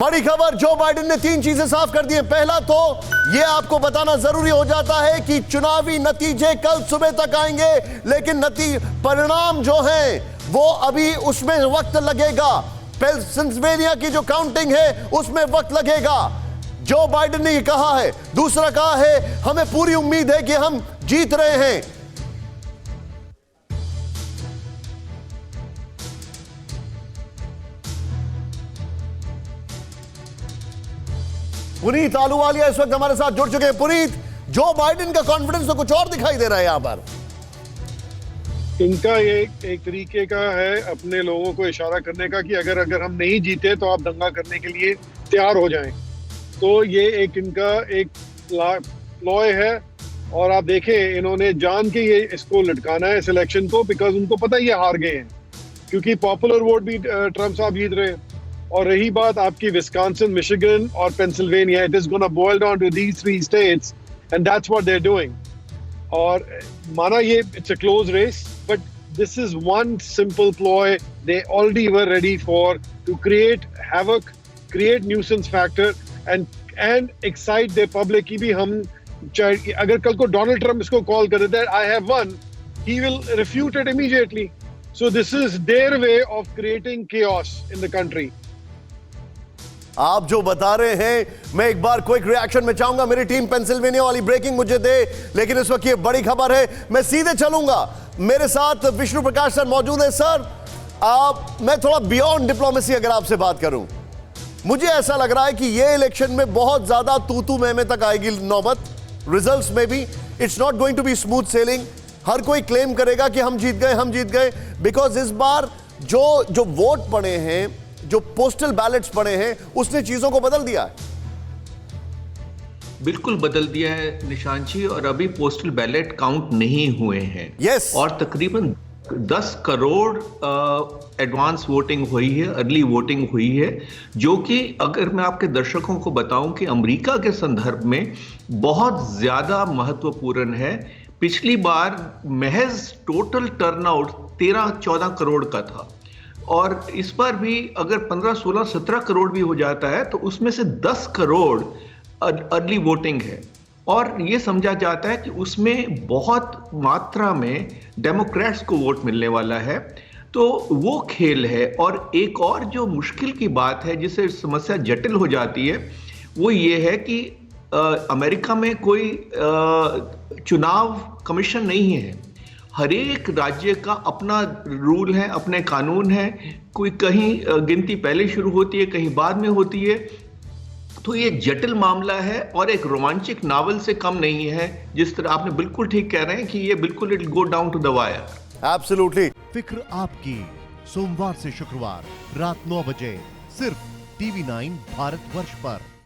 बड़ी खबर, Joe Biden ने 3 चीजें साफ कर दी हैं। पहला तो यह आपको बताना जरूरी हो जाता है कि चुनावी नतीजे कल सुबह तक आएंगे, लेकिन परिणाम जो हैं वो अभी उसमें वक्त लगेगा। पेंसिल्वेनिया की जो काउंटिंग है उसमें वक्त लगेगा। जो बाइडेन ने ये कहा है। दूसरा कहा है, हमें पूरी उम्मीद है कि हम जीत रहे हैं। पुनीत आलूवालिया इस वक्त हमारे साथ जुड़ चुके हैं। पुनीत, जो बाइडेन का कॉन्फिडेंस तो कुछ और दिखाई दे रहा है यहां पर। इनका ये एक तरीके का है अपने लोगों को इशारा करने का कि अगर हम नहीं जीते तो आप दंगा करने के लिए तैयार हो जाएं। तो ये एक इनका एक प्लॉय है। और आप देखें, इन्होंने जान के ये इसको लटकाना है इस इलेक्शन को, बिकॉज उनको पता है ये हार गए हैं, क्योंकि पॉपुलर वोट भी ट्रम्प साहब जीत रहे हैं। और रही बात आपकी विस्कॉन्सिन, मिशिगन और Pennsylvania, it is gonna boil down to these 3 states and that's what they are doing. और माना ये it's a close race, but this is one simple ploy they already were ready for, to create havoc, create nuisance factor and excite the public की भी हम अगर कल को Donald Trump इसको कॉल कर देता है I have one, he will refute it immediately. So this is their way of creating chaos in the country. आप जो बता रहे हैं, मैं एक बार क्विक रिएक्शन में चाहूंगा। मेरी टीम पेंसिल्वेनिया वाली ब्रेकिंग मुझे दे, लेकिन इस वक्त ये बड़ी खबर है, मैं सीधे चलूंगा। मेरे साथ विष्णु प्रकाश सर मौजूद है। सर, मैं थोड़ा बियॉन्ड डिप्लोमेसी अगर आपसे बात करूं, मुझे ऐसा लग रहा है कि ये इलेक्शन में बहुत ज्यादा तू मैं तक आएगी नौबत। रिजल्ट्स में भी it's not going to be smooth sailing. हर कोई क्लेम करेगा कि हम जीत गए, बिकॉज इस बार जो वोट पड़े हैं, जो पोस्टल बैलेट्स पड़े हैं, उसने चीजों को बदल दिया है। बिल्कुल बदल दिया है निशांत जी। और अभी पोस्टल बैलेट काउंट नहीं हुए हैं। यस। और तकरीबन 10 करोड़ एडवांस वोटिंग हुई है, अर्ली वोटिंग हुई है, जो कि अगर मैं आपके दर्शकों को बताऊं कि अमेरिका के संदर्भ में बहुत ज्यादा महत्वपूर्ण है। पिछली बार महज टोटल टर्नआउट 13-14 करोड़ का था, और इस बार भी अगर 15, 16, 17 करोड़ भी हो जाता है तो उसमें से 10 करोड़ अर्ली वोटिंग है। और ये समझा जाता है कि उसमें बहुत मात्रा में डेमोक्रेट्स को वोट मिलने वाला है। तो वो खेल है। और एक और जो मुश्किल की बात है, जिससे समस्या जटिल हो जाती है, वो ये है कि अमेरिका में कोई चुनाव कमीशन नहीं है। हर एक राज्य का अपना रूल है, अपने कानून है। कोई कहीं गिनती पहले शुरू होती है, कहीं बाद में होती है। तो ये जटिल मामला है और एक रोमांचक नावल से कम नहीं है। जिस तरह आपने बिल्कुल ठीक कह रहे हैं कि ये बिल्कुल it go down to the wire. Absolutely. फिक्र आपकी, सोमवार से शुक्रवार रात 9 बजे सिर्फ TV9 भारतवर्ष पर।